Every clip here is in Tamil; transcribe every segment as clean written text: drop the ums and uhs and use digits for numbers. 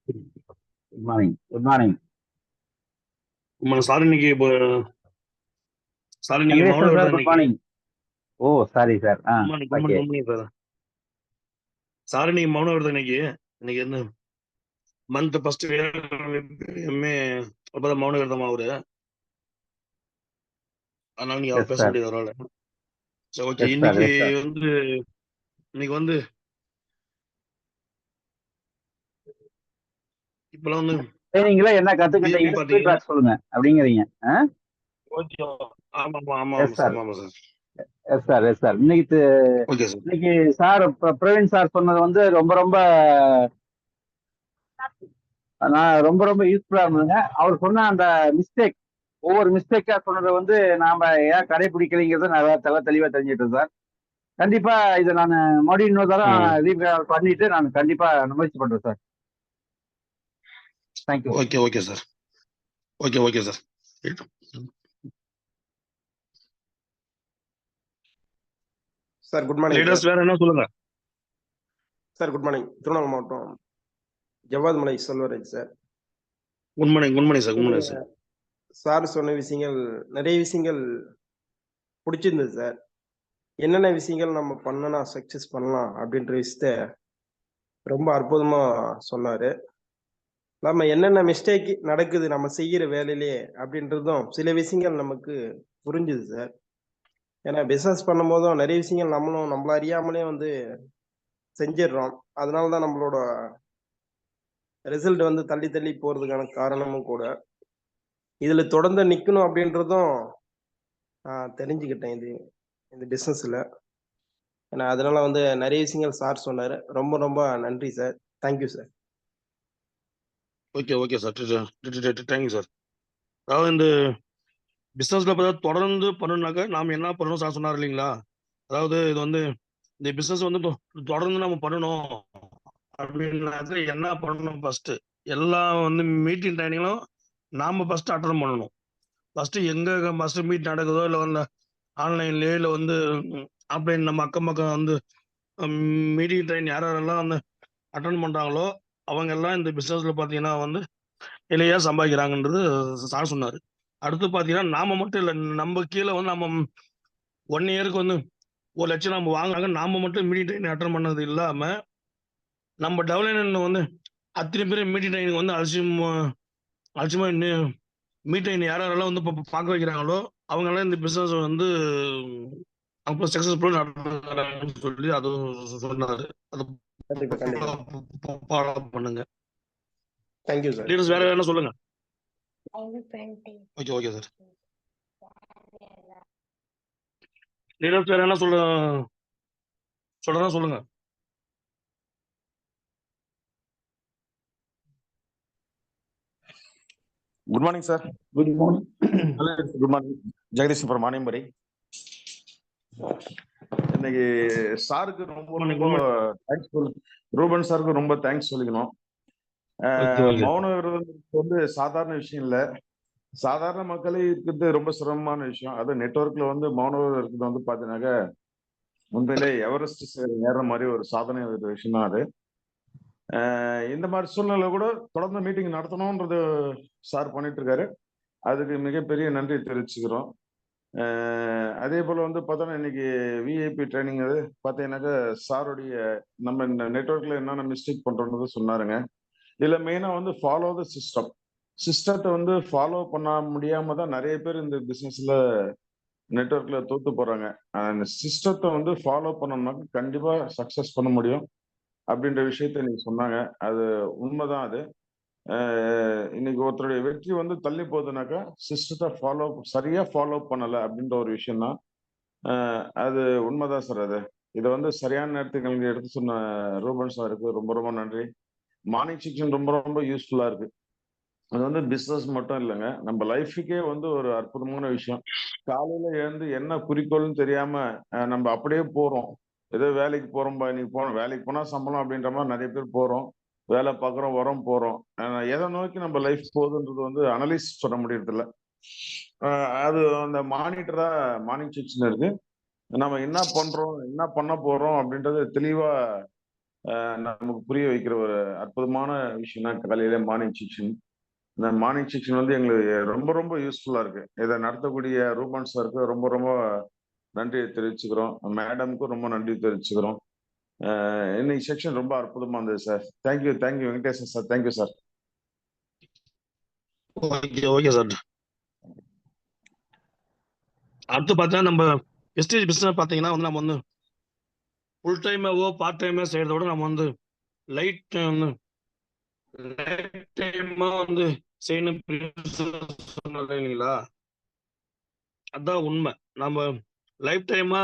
Good morning. Good morning. Sir இன்னைக்கு சார் இன்னைக்கு மௌன வெங்கடேஸ்வரன் விரதம் சார், குட் இன்னைக்கு. மார்னிங். ஓ, sorry sir. Good morning good okay. Morning good morning sir. Sir இன்னைக்கு மௌன விரதம் இன்னைக்கு. இன்னைக்கு என்ன மந்த் ஃபர்ஸ்ட் எம்ஏ அப்பதான் மௌன விரதம் அவரு. அதனால நீங்க அவர் எஸ் பேச சார். முடியாது அவரால். சரி ஓகே. Yes sir. இன்னைக்கு எஸ் சார். வந்து இன்னைக்கு வந்து இப்பெல்லாம் வந்து நீங்களே என்ன விஐபி கத்துக்கிட்டீங்கன்னு பாத்தீங்கன்னா ஃபீட்பேக் சொல்லுங்க அப்படிங்கிறீங்க. ஓகே. ஆமா ஆமா ஆமா எஸ் ஆமா சார். சார் ஆமா sir. Yes sir. Yes sir. Okay sir. இன்னைக்கு சார் பிரவீன் சார் சொன்னது வந்து ரொம்ப ரொம்ப நான் ரொம்ப ரொம்ப யூஸ்ஃபுல்லா இருந்ததுங்க. அவர் சொன்ன அந்த மிஸ்டேக், ஒவ்வொரு மிஸ்டேக்கா சொன்னதை வந்து நாம ஏன் கடைபிடிக்கலைங்கிறத நான் தெளிவா தெரிஞ்சுட்டேன் சார். கண்டிப்பா இதை நான் மறுபடியும் இன்னொரு தரம் ரீகால் பண்ணிட்டு நான் கண்டிப்பா முயற்சி பண்றேன் sir. Thank you. Okay okay sir. Okay okay sir. Sir good morning. Leaders வேற என்ன சொல்லுங்க சார். Good morning. திருவண்ணாமலை மாவட்டம் ஜவ்வாது மலை Selvaraj sir. Good morning good morning sir. Good morning sir. Sir சொன்ன விஷயங்கள் நிறைய விஷயங்கள் பிடிச்சிருந்தது சார். என்னென்ன விஷயங்கள் நம்ம பண்ணனா சக்சஸ் பண்ணலாம் அப்படின்ற விஷயத்த ரொம்ப அற்புதமா சொன்னாரு. நம்ம என்னென்ன மிஸ்டேக் நடக்குது நம்ம செய்யற வேலையிலேயே அப்படின்றதும் சில விஷயங்கள் நமக்கு புரிஞ்சுது சார். ஏன்னா பிசினஸ் பண்ணும் போதும் நிறைய விஷயங்கள் நம்மள அறியாமலே வந்து செஞ்சிடறோம். அதனாலதான் நம்மளோட ரிசல்ட் வந்து தள்ளி தள்ளி போறதுக்கான காரணமும் கூட. இதுல தொடர்ந்து நிக்கணும் அப்படின்றதும் தெரிஞ்சுக்கிட்டேன் இந்த பிசினஸ்ல. ஏன்னா அதனால வந்து நிறைய விஷயங்கள் சார் சொன்னாரு. ரொம்ப ரொம்ப நன்றி sir. Thank you sir. Okay okay sir. Thank you sir. அதாவது இந்த பிசினஸ்ல தொடர்ந்து பண்ணணும்னாக்க நாம என்ன பண்ணணும் சார் சொன்னார் இல்லைங்களா? அதாவது இது வந்து இந்த பிசினஸ் வந்து தொடர்ந்து நம்ம பண்ணணும் அப்படின்னாக்க என்ன பண்ணணும்? ஃபர்ஸ்ட் எல்லாம் வந்து மீட்டிங் ட்ரைனிங்களும் நாம ஃபர்ஸ்ட் அட்டன் பண்ணணும். ஃபர்ஸ்ட் எங்க ஃபர்ஸ்ட் மீட் நடக்குதோ இல்லை வந்து ஆன்லைன்லயே இல்லை வந்து ஆஃப்லைன் நம்ம அக்கம் பக்கம் வந்து மீட்டிங் ட்ரைன் யாரெல்லாம் வந்து அட்டன் பண்றாங்களோ அவங்க எல்லாம் இந்த பிசினஸ்ல பாத்தீங்கன்னா வந்து இலையா சம்பாதிக்கிறாங்கன்றது சார் சொன்னாரு. அடுத்து பாத்தீங்கன்னா நாம மட்டும் இல்லை, நம்ம கீழே வந்து நம்ம 1 இயருக்கு வந்து 1 லட்சம் நம்ம வாங்குறாங்க. நாம மட்டும் மீட்டிங் ட்ரைனிங் அட்டன் பண்ணது இல்லாம நம்ம டெவலப்மெண்ட் வந்து அத்தனை பேர் மீட்டிங் ட்ரைனிங் வந்து அலட்சியமா மீட்டிங் யாரெல்லாம் வந்து பார்க்க வைக்கிறாங்களோ அவங்க எல்லாம் இந்த பிசினஸ் வந்து அப்போ சக்சஸ்ஃபுல் நடத்துறாங்கன்னு சொல்லி அதுவும் சொன்னாரு. அது கண்டிப்பா கண்டிப்பா. ஃபாலோ பண்ணுங்க. Thank you sir. லீடர்ஸ் வேற என்ன சொல்லுங்க. Okay okay sir. லீடர்ஸ் வேற என்ன சொல்றதா சொல்லுங்க. Good morning sir. Good morning. Good morning. Jagadish from Maniyambadi. இன்னைக்கு சாருக்கு ரொம்ப தேங்க்ஸ் ரூபன் சாருக்கு ரொம்ப தேங்க்ஸ் சொல்லிக்கணும். மௌன விரதம் வந்து சாதாரண விஷயம் இல்ல. சாதாரண மக்களே இருக்கிறது ரொம்ப சிரமமான விஷயம். அது நெட்வொர்க்ல வந்து மௌன விரதம் இருக்கிறது வந்து பாத்தீங்கன்னாக்க உண்மையிலே எவரெஸ்ட் ஏற மாதிரி ஒரு சாதனை விஷயம் தான் அது. இந்த மாதிரி சூழ்நிலை கூட தொடர்ந்து மீட்டிங் நடத்தணும்ன்றது சார் பண்ணிட்டு இருக்காரு. அதுக்கு மிகப்பெரிய நன்றி தெரிவிச்சுக்கிறோம். அதே போல வந்து பார்த்தோன்னா இன்னைக்கு விஐபி ட்ரைனிங் அது பார்த்தீங்கன்னாக்கா சாருடைய நம்ம இந்த நெட்ஒர்க்ல என்னென்ன மிஸ்டேக் பண்றோம்னு சொன்னாருங்க. இதுல மெயினா வந்து ஃபாலோ த சிஸ்டத்தை வந்து ஃபாலோ பண்ண முடியாம தான் நிறைய பேர் இந்த பிசினஸ்ல நெட்ஒர்க்ல தோத்து போறாங்க. அந்த சிஸ்டத்தை வந்து ஃபாலோ பண்ணோம்னாக்க கண்டிப்பா சக்சஸ் பண்ண முடியும் அப்படின்ற விஷயத்த நீங்க சொன்னாங்க. அது உண்மைதான். அது இன்னைக்கு ஒருத்தருடைய வெற்றி வந்து தள்ளி போகுதுனாக்கா சிஸ்டத்தை சரியா ஃபாலோ பண்ணல அப்படின்ற ஒரு விஷயம் தான். அது உண்மைதான் சார். அது இதை வந்து சரியான நேரத்துக்கு எங்களுக்கு எடுத்து சொன்ன ரூபன் சாருக்கு ரொம்ப ரொம்ப நன்றி. மார்னிங் செக்ஷன் ரொம்ப ரொம்ப யூஸ்ஃபுல்லா இருக்கு. அது வந்து பிசினஸ் மட்டும் இல்லைங்க, நம்ம லைஃபுக்கே வந்து ஒரு அற்புதமான விஷயம். காலையில எழுந்து என்ன குறிக்கோள்னு தெரியாம நம்ம அப்படியே போறோம். ஏதோ வேலைக்கு போறோம்பா, இன்னைக்கு போனோம், வேலைக்கு போனா சம்பளம் அப்படின்ற மாதிரி நிறைய பேர் போறோம், வேலை பார்க்குறோம், வரோம், போறோம். எதை நோக்கி நம்ம லைஃப் போகுதுன்றது வந்து அனலைஸ் பண்ண முடியறது இல்லை. அது அந்த மானிட்டரா மார்னிங் செக்ஷன் இருக்கு. நம்ம என்ன பண்றோம், என்ன பண்ண போறோம் அப்படின்றது தெளிவா நமக்கு புரிய வைக்கிற ஒரு அற்புதமான விஷயம் தான் காலையில மார்னிங் செக்ஷன். இந்த மார்னிங் செக்ஷன் வந்து எங்களுக்கு ரொம்ப ரொம்ப யூஸ்ஃபுல்லா இருக்கு. இதை நடத்தக்கூடிய ரூபன் சாருக்கு ரொம்ப ரொம்ப நன்றி தெரிவிச்சுக்கிறோம். மேடமுக்கும் ரொம்ப நன்றி தெரிவிச்சுக்கிறோம். இன்னைக்கு செக்ஷன் ரொம்ப அற்புதமா இருந்தது sir. Thank you Venkatesan sir. Thank you sir. Okay sir. அடுத்து பார்த்தீங்கன்னா நம்ம வெஸ்டேஜ் பிஸ்னஸ் பார்த்தீங்கன்னா வந்து நம்ம வந்து ஃபுல் டைமாவோ பார்ட் டைமா செய்யறத விட நம்ம வந்து லைட் டைமா வந்து செய்யணும் சொன்னது இல்லைங்களா? அதான் உண்மை. நம்ம லைஃப் டைமா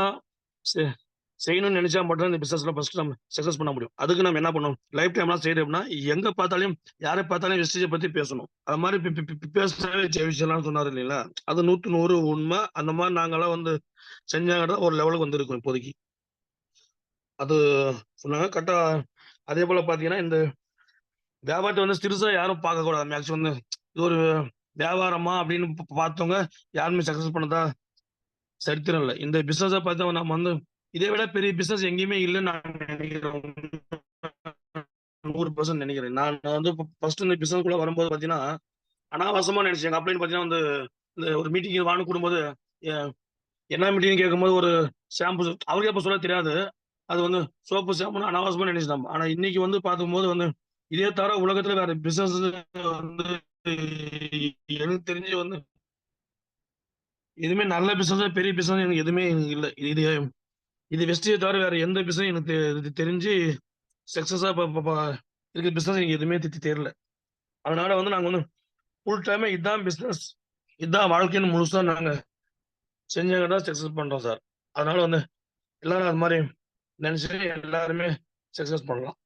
செய்யணும்னு நினைச்சா மட்டும் இந்த பிசினஸ்ல ஃபர்ஸ்ட் நம்ம சக்சஸ் பண்ண முடியும். அதுக்கு நம்ம என்ன பண்ணணும்? லைஃப் டைம்லாம் செய்யறது அப்படின்னா எங்க பார்த்தாலும் யாரை பார்த்தாலும் வெஸ்டேஜை பத்தி பேசணும். அது மாதிரி பேசுறவே விஷயம்லாம் சொன்னாரு இல்லைங்களா? அது 100 உண்மை. அந்த மாதிரி நாங்கெல்லாம் வந்து செஞ்சாங்க ஒரு லெவலுக்கு வந்து இருக்கோம் இப்போதைக்கு. அது சொன்னாங்க கரெக்டா. அதே போல பாத்தீங்கன்னா இந்த வியாபாரத்தை வந்து சிறுசா யாரும் பார்க்க கூடாது. மேக்ஸிமம் வந்து இது ஒரு வியாபாரமா அப்படின்னு பார்த்தவங்க யாருமே சக்சஸ் பண்ணதா சரித்திரம் இல்லை. இந்த பிசினஸை பார்த்தா நம்ம வந்து இதை விட பெரிய பிசினஸ் எங்கேயுமே இல்லைன்னு நான் நினைக்கிறேன். 100% நினைக்கிறேன். நான் வந்து ஃபர்ஸ்ட் இந்த பிசினஸ் குள்ள வரும்போது பாத்தீங்கன்னா அனாவசமா நினைச்சேன். எங்க அப்ளைன் பாத்தீங்கன்னா வந்து இந்த ஒரு மீட்டிங் வான்னு கூடும்போது என்ன மீட்டிங் கேட்கும்போது ஒரு ஷாம்பு அவருக்கு அப்ப சொல்ல தெரியாது. அது வந்து சோப்பு ஷாம்புன்னு அனாவசமா நினைச்சிட்டோம். ஆனா இன்னைக்கு வந்து பார்க்கும்போது வந்து இதே தவிர உலகத்துல வேற பிசினஸ் வந்து எனக்கு தெரிஞ்சு வந்து எதுவுமே நல்ல பிசினஸ் பெரிய பிசினஸ் எனக்கு எதுவுமே இல்லை. இது இது வெஸ்டியை தவிர வேற எந்த பிசினஸ் எனக்கு தெரிஞ்சு சக்சஸா இருக்க பிசினஸ் எனக்கு எதுவுமே தெரியல. அதனால வந்து நாங்க வந்து ஃபுல் டைமே இதுதான் பிசினஸ், இதுதான் வாழ்க்கைன்னு முழுசா நாங்க செஞ்சாங்க சக்சஸ் பண்றோம் சார். அதனால வந்து எல்லாரும் அது மாதிரி நினைச்சு எல்லாருமே சக்சஸ் பண்ணலாம்.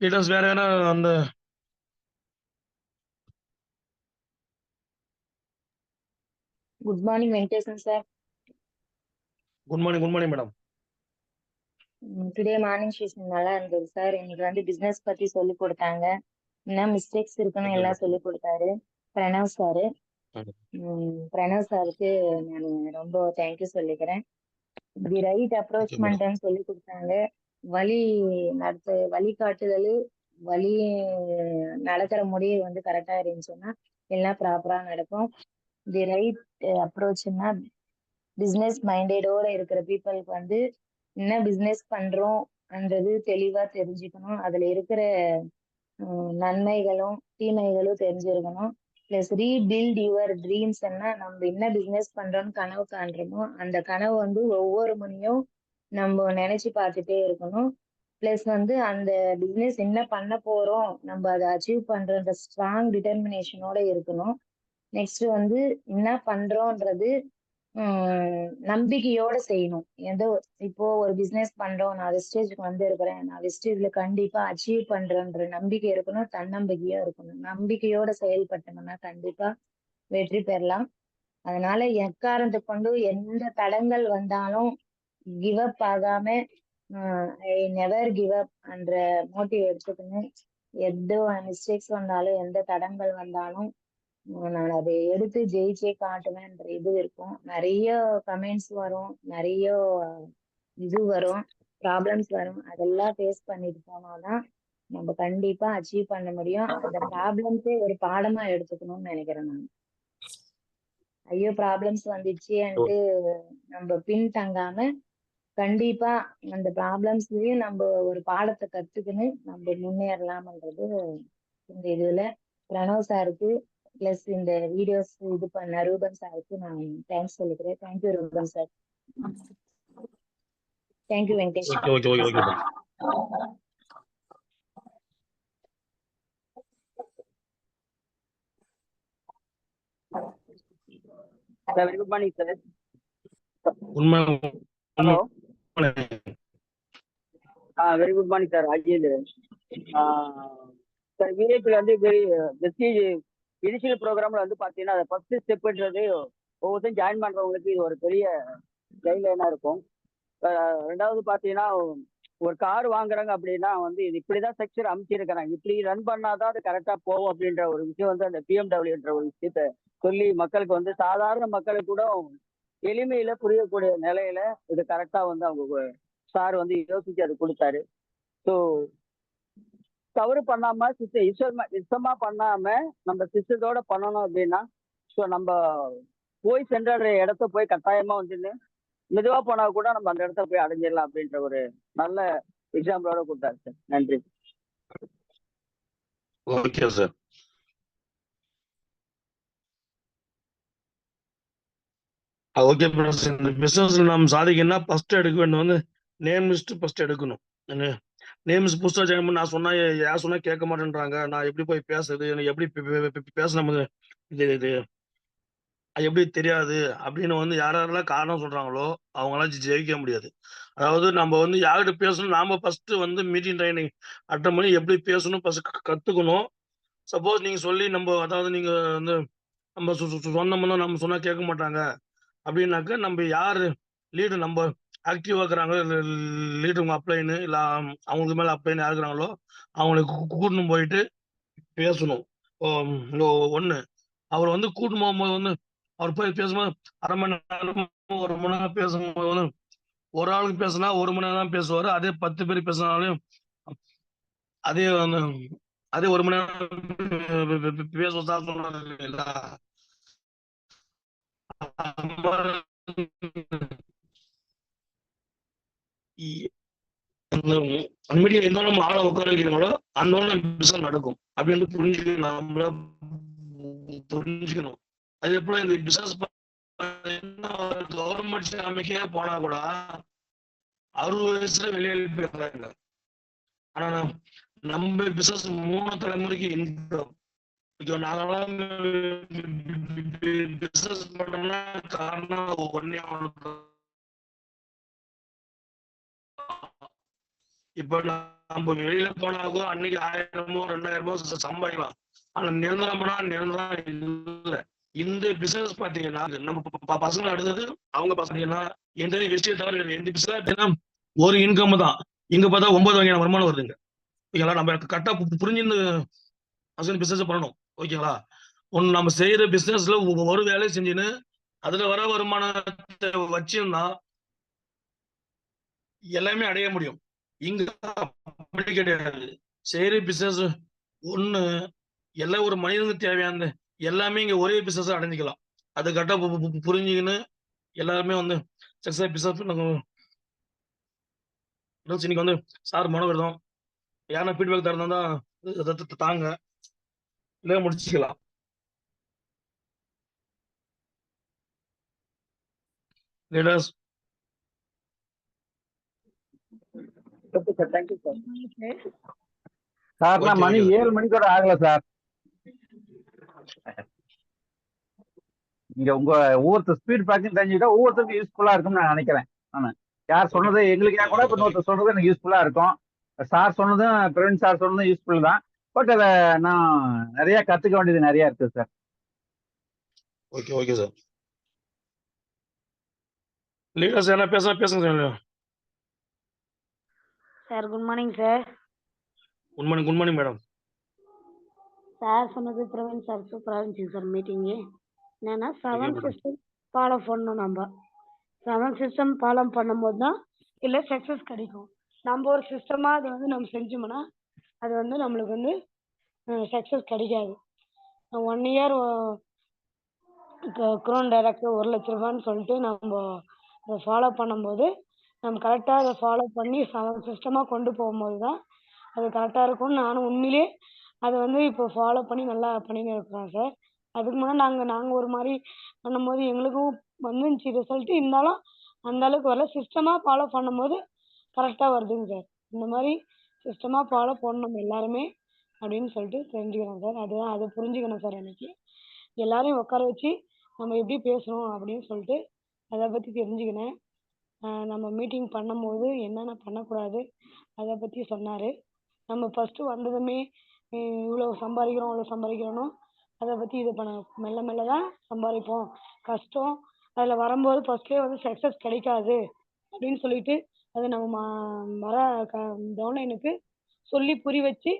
லீடர்ஸ் வேற ஏன்னா அந்த good morning Venkatesan sir. Good morning madam. Today morning session நல்லா இருந்தது சார். இன்னைக்கு வந்து பிசினஸ் பத்தி சொல்லி கொடுத்தாங்க. என்ன மிஸ்டேக்ஸ் இருக்குன்னு எல்லாம் சொல்லி கொடுத்தாரு பிரணவ் சாரு. பிரணவ் சாருக்கு நான் ரொம்ப தேங்க்யூ சொல்லிக்கிறேன். தி ரைட் அப்ரோச்மெண்ட்னு சொல்லி கொடுத்தாங்க. வழிகாட்டுதல் வழி நடக்கிற முடிவு வந்து கரெக்டா இருந்துச்சுன்னா எல்லாம் ப்ராப்பரா நடக்கும். தி ரைட் அப்ரோச்னா பிசினஸ் மைண்டடோட இருக்கிற பீப்புளுக்கு வந்து என்ன பிசினஸ் பண்றோம்ன்றது தெளிவா தெரிஞ்சுக்கணும். அதுல இருக்கிற நன்மைகளும் தீமைகளும் தெரிஞ்சிருக்கணும். Plus rebuild your dreams. நம்ம என்ன பிசினஸ் பண்றோம்னு கனவு காண்றோமோ அந்த கனவு வந்து ஒவ்வொரு முறையும் நம்ம நினைச்சு பார்த்துட்டே இருக்கணும். பிளஸ் வந்து அந்த பிசினஸ் என்ன பண்ண போறோம், நம்ம அதை அச்சீவ் பண்ற ஸ்ட்ராங் டிட்டர்மினேஷனோட இருக்கணும். நெக்ஸ்ட் வந்து என்ன பண்றோம்ன்றது நம்பிக்கையோட செய்யணும். இப்போ ஒரு பிசினஸ் பண்றோம், நான் வெஸ்டேஜ்க்கு வந்து இருக்கிறேன், நான் வெஸ்டேஜ்ல கண்டிப்பா அச்சீவ் பண்றேன்ற நம்பிக்கை இருக்கணும், தன்னம்பிக்கையா இருக்கணும். நம்பிக்கையோட செயல்பட்டோம்னா கண்டிப்பா வெற்றி பெறலாம். அதனால எக்காரணத்தை கொண்டு எந்த தடங்கள் வந்தாலும் கிவ் அப் ஆகாம ஐ நெவர் கிவ் அப் என்ற மோட்டிவ் எடுத்துக்கணும். எந்த மிஸ்டேக்ஸ் வந்தாலும் எந்த தடங்கள் வந்தாலும் நான் அதை எடுத்து ஜெயிச்சே காட்டுவேன்ற இது இருக்கும். நிறைய கமெண்ட்ஸ் வரும், நிறைய இது வரும், ப்ராப்ளம்ஸ் வரும். அதெல்லாம் ஃபேஸ் பண்ணிட்டு போனாதான் நம்ம கண்டிப்பா அச்சீவ் பண்ண முடியும். அந்த ப்ராப்ளம்ஸே ஒரு பாடமா எடுத்துக்கணும்னு நினைக்கிறேன் நான். ஐயோ ப்ராப்ளம்ஸ் வந்துச்சுன்ட்டு நம்ம பின் தங்காம கண்டிப்பா அந்த ப்ராப்ளம்ஸ்லயும் நம்ம ஒரு பாடத்தை கத்துக்கின்னு நம்ம முன்னேறலாம்ன்றது இந்த இதுல பிரணவ் சாருக்கு பிளஸ் இந்த வீடியோஸ் இது பண்ண ரூபன் சாருக்கு நான் தேங்க்ஸ் சொல்லிக்கிறேன். Thank you Ruban sir. Thank you Venkatesh. Okay sir very good morning sir. உண்மை. Hello. Very good morning sir. Ajith sir. விஐபியில் வந்து வெஸ்டேஜ் இனிஷியல் ப்ரோக்ராமில் வந்து பார்த்தீங்கன்னா அதை ஃபர்ஸ்ட் ஸ்டெப்புன்றது ஒவ்வொருத்தரும் ஜாயின் பண்ணுறவங்களுக்கு இது ஒரு பெரிய கைட்லைனாக இருக்கும். ரெண்டாவது பார்த்தீங்கன்னா ஒரு கார் வாங்குறாங்க அப்படின்னா வந்து இது இப்படி தான் ஸ்ட்ரக்சர் அமைச்சிருக்கிறாங்க, இப்படி ரன் பண்ணாதான் அது கரெக்டாக போகும் அப்படின்ற ஒரு விஷயம் வந்து அந்த பிஎம்டபிள்யூன்ற ஒரு விஷயத்த சொல்லி மக்களுக்கு வந்து சாதாரண மக்களுக்கு கூட எளிமையில புரியக்கூடிய நிலையில இது கரெக்டா வந்து அவங்க சார் வந்து யோசிச்சு அது கொடுத்தாரு. ஸோ தவறு பண்ணாம இஷ்டமா பண்ணாம நம்ம சிஸ்டத்தோட பண்ணணும் அப்படின்னா, ஸோ நம்ம போய் சென்றடைற இடத்த போய் கட்டாயமா வந்து மெதுவா போனா கூட நம்ம அந்த இடத்த போய் அடைஞ்சிடலாம் அப்படின்ற ஒரு நல்ல எக்ஸாம்பிளோட கொடுத்தாரு சார். நன்றி. Okay sir. Okay brothers. இந்த பிசினஸ்ல நாம் சாதிக்கணும்னா ஃபர்ஸ்ட் எடுக்க வேண்டியது வந்து நேம் லிஸ்ட் ஃபர்ஸ்ட் எடுக்கணும். நேம் லிஸ்ட் புதுசா ஜாயின் பண்ணி நான் சொன்னா யார் சொன்னா கேட்க மாட்டேன்றாங்க, நான் எப்படி போய் பேசுறது, எனக்கு எப்படி பேசணும், இது இது அது எப்படி தெரியாது அப்படின்னு வந்து யாரெல்லாம் காரணம் சொல்றாங்களோ அவங்களாம் ஜெயிக்க முடியாது. அதாவது நம்ம வந்து யார்கிட்ட பேசணும், நாம ஃபர்ஸ்ட் வந்து மீட்டிங் ட்ரைனிங் அட்டன் பண்ணி எப்படி பேசணும் ஃபர்ஸ்ட் கத்துக்கணும். சப்போஸ் நீங்க சொல்லி நம்ம அதாவது நீங்க வந்து நம்ம சொன்னோம்னா நம்ம சொன்னா கேட்க மாட்டாங்க அப்படின்னாக்க நம்ம யாரு லீடு நம்ம ஆக்டிவா இருக்கிறாங்க, லீடு அப்ளைன்னு இல்ல அவங்களுக்கு மேல அப்ளைன்னு யாரு இருக்கிறாங்களோ அவங்களுக்கு கூட்டணும் போயிட்டு பேசணும். ஒண்ணு அவர் வந்து கூட்டு போகும்போது வந்து அவர் போய் பேசும்போது அரை மணி நேரம் 1 மணி நேரம் பேசும்போது வந்து ஒரு ஆளுக்கு பேசினா 1 மணி நேரம் தான் பேசுவாரு. அதே 10 பேர் பேசினாலும் அதே வந்து அதே 1 மணி நேரம் பேசுவதா சொன்னாரு இல்லைங்களா? மீடியா எந்த நம்ம ஆளை உட்கார வைக்கிறீங்களோ அந்த பிசினஸ் நடக்கும் அப்படின்னு புரிஞ்சுக்கணும். அதே போல இந்த பிசினஸ் கவர்மெண்ட் அமைக்கே போனா கூட 60 வயசுல வெளியே போயிடுறாங்க. ஆனா நம்ம பிசினஸ் 3 தலைமுறைக்கு இன்கம். நாங்கெல்லாம் பிசினஸ் பண்ணோம்னா காரணம் ஒன்னே இப்ப நம்ம வெளியில போனாக்கோ அன்னைக்கு 1000மோ 2000மோ சம்பாதிக்கலாம். ஆனா நிரந்தரம்னா நிரந்தரம் இல்லை. இந்த பிசினஸ் பாத்தீங்கன்னா நம்ம பசங்க அடுத்தது அவங்க பாத்தீங்கன்னா எந்த விஷயம் தவிர எந்த பிசினஸ் ஒரு இன்கம் தான். இங்க பார்த்தா 9 வகையான வருமானம் வருதுங்க. ஓகேங்களா? நம்ம கரெக்டா புரிஞ்சுன்னு பிசினஸ் பண்ணணும். ஓகேங்களா? ஒன்னு நம்ம செய்யற பிசினஸ்ல ஒரு வேலையை செஞ்சுன்னு அதுல வர வருமானத்தை வச்சுன்னா எல்லாமே அடைய முடியும். இங்க அப்படி கிடையாது. செய்யற பிசினஸ் ஒண்ணு எல்லா ஒரு மனிதனுக்கு தேவையான எல்லாமே இங்க ஒரே பிசினஸ் அடைஞ்சிக்கலாம். அது கரெக்டா புரிஞ்சுக்கின்னு எல்லாருமே வந்து சக்சஸ் பிசினஸ் இன்னைக்கு வந்து சார் மனோவிரதம் யாரா ஃபீட்பேக் தரதா தாங்க இல்ல முடிச்சுக்கலாம். Leaders okay sir. Thank you sir. Sir நான் மணி 7 மணிக்கூட ஆகல சார். இங்க உங்க ஒவ்வொருத்தர் ஸ்பீட் பேக்கிங் தெரிஞ்சுக்கிட்டா ஒவ்வொருத்தருக்கும் யூஸ்ஃபுல்லா இருக்கும்னு நான் நினைக்கிறேன். நானு யார் சொன்னது எங்களுக்கு கூட இப்ப இன்னொருத்தர் சொல்றது எனக்கு யூஸ்ஃபுல்லா இருக்கும். சார் சொன்னதும் பிரவீன் சார் சொன்னதும் யூஸ்ஃபுல் தான். பட் அதை நான் நிறைய கத்துக்க வேண்டியது நிறைய இருக்கு sir. Okay okay sir. Leaders என்ன பேசுங்க sir. Good morning sir. Good morning madam. Sir சொன்னது பிரவீன் சார் சூப்பராக இருந்துச்சு சார் மீட்டிங்கு. என்னன்னா 7 சிஸ்டம் ஃபாலோ பண்ணணும். நம்ம 7 சிஸ்டம் ஃபாலோ பண்ணும்போது தான் இல்லை சக்ஸஸ் கிடைக்கும். நம்ம ஒரு சிஸ்டமாக அதை வந்து நம்ம செஞ்சோம்னா அது வந்து நம்மளுக்கு வந்து சக்ஸஸ் கிடைக்காது. 1 இயர் க்ரோன் டைரக்டர் 1 லட்ச ரூபான்னு சொல்லிட்டு நம்ம அதை ஃபாலோ பண்ணும்போது நம்ம கரெக்டாக அதை ஃபாலோ பண்ணி 7 சிஸ்டமாக கொண்டு போகும்போது தான் அது கரெக்டாக இருக்கும்னு நானும் உண்மையிலே அதை வந்து இப்போ ஃபாலோ பண்ணி நல்லா பண்ணின்னு இருக்கிறோம் சார். அதுக்கு முன்னாடி நாங்கள் ஒரு மாதிரி பண்ணும்போது எங்களுக்கும் வந்துருந்துச்சு ரிசல்ட்டு. இருந்தாலும் அந்த அளவுக்கு வரல. சிஸ்டமாக ஃபாலோ பண்ணும்போது கரெக்டாக வருதுங்க சார். இந்த மாதிரி சிஸ்டமாக ஃபாலோ பண்ணணும் எல்லாருமே அப்படின்னு சொல்லிட்டு தெரிஞ்சுக்கிறேன் சார். அதுதான் அதை புரிஞ்சுக்கணும் சார். எனக்கு எல்லாரையும் உட்கார வச்சு நம்ம எப்படி பேசணும் அப்படின்னு சொல்லிட்டு அதை பற்றி தெரிஞ்சுக்கினேன். நம்ம மீட்டிங் பண்ணும்போது என்னென்ன பண்ணக்கூடாது அதை பற்றி சொன்னார். நம்ம ஃபஸ்ட்டு வந்ததுமே இவ்வளோ சம்பாதிக்கிறோம் அவ்வளோ சம்பாதிக்கிறோம் அதை பற்றி இது பண்ண மெல்ல மெல்ல தான் சம்பாதிப்போம். கஷ்டம் அதில் வரும்போது ஃபஸ்ட்லேயே வந்து சக்ஸஸ் கிடைக்காது அப்படின்னு சொல்லிட்டு அதை நம்ம வர டவுன்லைனுக்கு சொல்லி புரிய வச்சு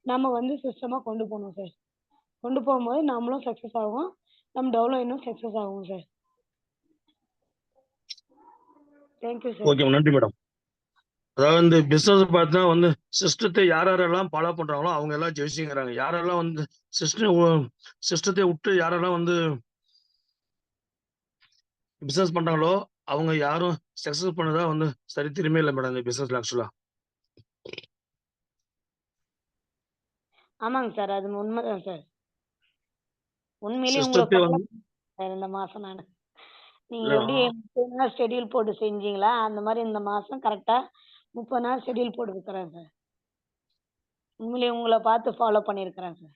நம்ம வந்து சிஸ்டமாக கொண்டு போகணும் சார். கொண்டு போகும்போது நம்மளும் சக்ஸஸ் ஆகும், நம்ம டவுன்லைனும் சக்ஸஸ் ஆகும் சார். Thank you sir. ஓகே நன்றி மேடம். அதாவது இந்த பிசினஸ் பார்த்தா வந்து சிஸ்டத்தை யாரெல்லாம் ஃபாலோ பண்றாங்களோ அவங்க எல்லாம் ஜெயிச்சுங்கிறாங்க. யாரெல்லாம் வந்து சிஸ்டத்தை விட்டு யாரெல்லாம் வந்து பிசினஸ் பண்றாங்களோ அவங்க யாரும் சக்சஸ் பண்ணதா வந்து சரித்திரமே இல்லை மேடம் இந்த பிசினஸ்ல ஆக்சுவலா. ஆமாங்க சார். அது உண்மைதான் சார். உண்மையிலேயே உங்கள சிஸ்டத்தை ஃபாலோ வந்து சார் இந்த மாசம் நானு. நீங்க இல்ல எப்படி 30 நாள் ஷெட்யூல் போட்டு செஞ்சீங்களா, அந்த மாரி இந்த மாசம் கரெக்ட்டா 30 நாள் ஷெட்யூல் போட்டு இருக்கிறேன் சார். உண்மையிலேயே உங்கள பார்த்து ஃபாலோ பண்ணியிருக்கிறேன் sir.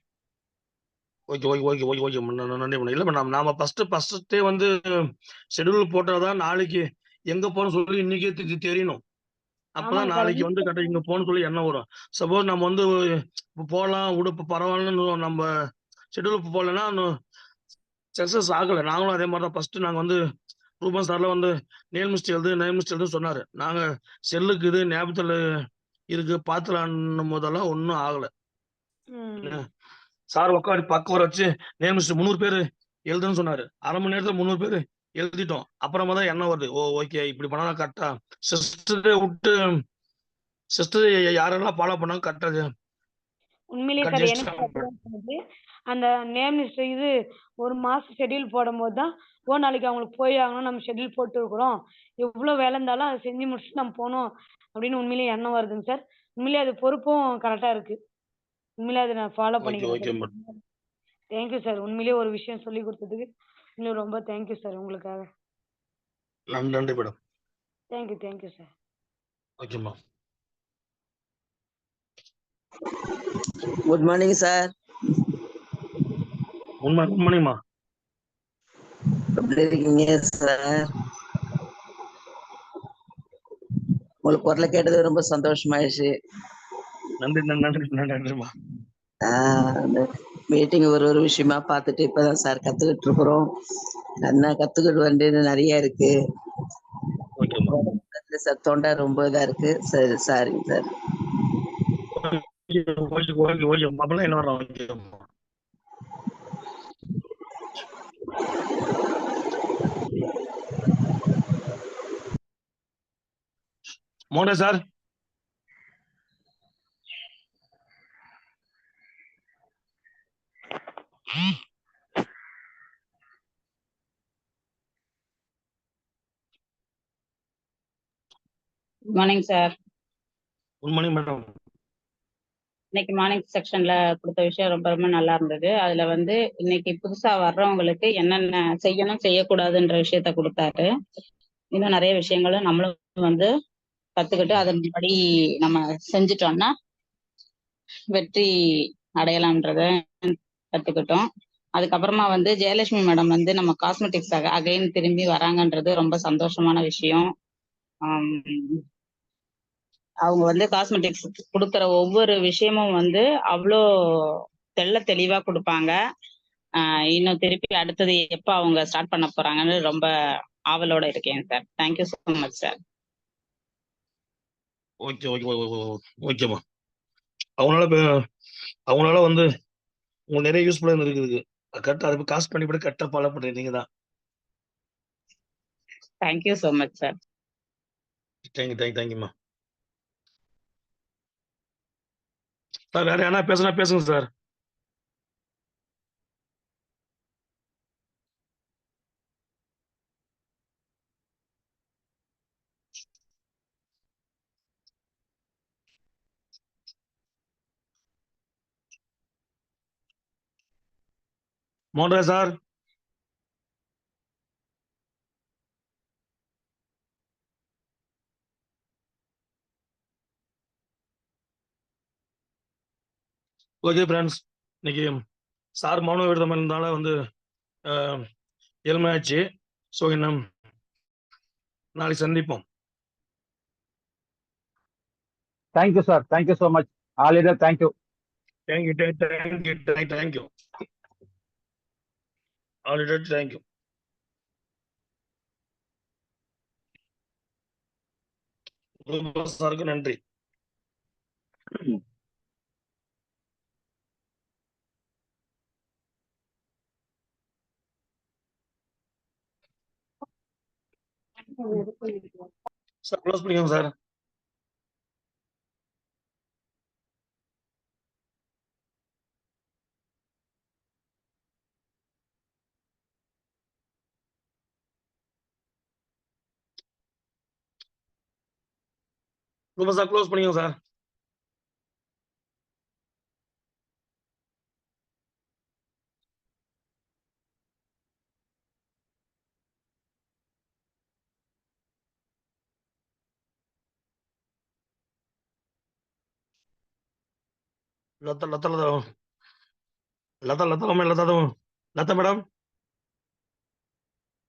Okay okay okay okay okay நன்றி மேடம். இல்ல மேடம் நாம ஃபர்ஸ்டே வந்து ஷெட்யூல் போட்டாதான் நாளைக்கு எங்க போறோம் சொல்லி இன்னைக்கே தெரியணும். அப்பதான் ஆமாங்க சார். நாளைக்கு வந்து கரெக்டா இங்க போகணும்னு சொல்லி எண்ணம் வரும். சப்போஸ் நம்ம வந்து போகலாம் விட பரவாயில்லன்னு நம்ம ஷெட்யூல் போடலன்னா சக்சஸ் ஆகல. நாங்களும் அதே மாதிரி தான் ஃபர்ஸ்ட் நாங்க வந்து ரூபன் சார்ல வந்து நேம் லிஸ்ட் எழுது சொன்னாரு. நாங்க செல்லுக்கு இது ஞாபகத்துல இருக்கு பாத்துலான்னும் போதெல்லாம் ஒன்னும் ஆகல. ம். சார் உட்காந்து பக்கம் வச்சு நேம் லிஸ்ட் 300 பேர் எழுதுன்னு சொன்னாரு. அரை மணி நேரத்துல 300 பேர் எழுதிட்டோம். அப்புறமா தான் எண்ணம் வருது. ஓகே இப்படி பண்ணா கரெக்டா சிஸ்டத்தை விட்டு சிஸ்டர் யாரெல்லாம் ஃபாலோ பண்ணாங்க கரெக்டா உண்மையிலேயே சார் எனக்கு அப்படிதான் தோணுது. அந்த நேம் லிஸ்ட் இது 1 மாசம் ஷெட்யூல் போடும்போது தான், நாளைக்கு அவங்களுக்கு போய் ஆகணும். நம்ம ஷெட்யூல் போட்டுருக்குறோம். எவ்ளோ வேலை இருந்தாலும் அத செஞ்சு முடிச்சுட்டு நம்ம போணும் அப்படின்னு உண்மையிலேயே எண்ணம் வருதுங்க சார். உண்மையிலேயே அது பொறுப்பும் கரெக்ட்டா இருக்கு. உண்மையிலேயே அத நான் ஃபாலோ ஓகே பண்ணிக்கிறேன் ஓகே சார். Thank you sir. உண்மையிலேயே ஒரு விஷயம் சொல்லிக் குடுத்ததுக்கு இன்னும் ரொம்ப தேங்க்யூ சார் உங்களுக்காக. நன்றி மேடம். Thank you sir. ஓகேம்மா. Good morning sir. உண்மைமா எப்படி இருக்கீங்க சார்? உங்களுக்கு குரலை கேட்டது ரொம்ப சந்தோஷமாயிடுச்சு. நன்றிமா. மீட்டிங் ஒரு விஷயமா பார்த்துட்டு இப்பதான் சார் கத்துக்கிட்டு இருக்கிறோம். என்ன கத்துக்கிட்டு வேண்டியது நிறைய இருக்கு. ஓகேம்மா. சார் தொண்டை ரொம்ப இதா இருக்கு. சரி சாரிங்க சார். ஓகே அப்பெல்லாம் என்ன வரோம். மோனே sir. Good morning sir. Good morning madam. இன்னைக்கு மார்னிங் செக்ஷன்ல கொடுத்த விஷயம் ரொம்ப ரொம்ப நல்லா இருந்தது. அதுல வந்து இன்னைக்கு புதுசா வர்றவங்களுக்கு என்னென்ன செய்யணும் செய்யக்கூடாதுன்ற விஷயத்த கொடுத்தாரு. இன்னும் நிறைய விஷயங்களும் நம்மளும் வந்து கத்துக்கிட்டு அதன்படி நம்ம செஞ்சுட்டோம்னா வெற்றி அடையலாம்ன்றத கத்துக்கிட்டோம். அதுக்கப்புறமா வந்து ஜெயலட்சுமி மேடம் வந்து நம்ம காஸ்மெட்டிக்ஸ் அகைன் திரும்பி வராங்கன்றது ரொம்ப சந்தோஷமான விஷயம். அவங்க வந்து காஸ்மெட்டிக்ஸ் கொடுக்குற ஒவ்வொரு விஷயமும் வந்து அவ்வளோ தெளிவா கொடுப்பாங்க. இன்னும் திருப்பி அடுத்தது எப்போ அவங்க ஸ்டார்ட் பண்ண போறாங்கன்னு ரொம்ப ஆவலோட இருக்கேன் sir. Thank you so much sir. Okay ஓகேம்மா. அவங்களால வந்து உங்களுக்கு நிறைய யூஸ்ஃபுல்லா இருக்குது. கரெக்டா அதுக்கு காசு பண்ணிவிட கரெக்டா ஃபாலோ பண்றீங்க நீங்க தான். Thank you so much sir. தேங்க்யூம்மா. சார் வேற என்ன பேசுங்க சார். மோகன் சார். ஓகே ஃப்ரெண்ட்ஸ், இன்னைக்கு சார் மௌன விரதம் இருந்தால வந்து ஏழ்மையாச்சு. ஸோ இன்னும் நாளைக்கு சந்திப்போம். Thank you sir. Thank you so much. All thank you. Thank you. Already thank you. சாருக்கு நன்றி. சார் க்ளோஸ் பண்ணிக்கோங்க சார். சூப்பர் சார், க்ளோஸ் பண்ணிக்கோங்க சார். லதா லதா லதா லதா லதா லதா லதா மேடம்.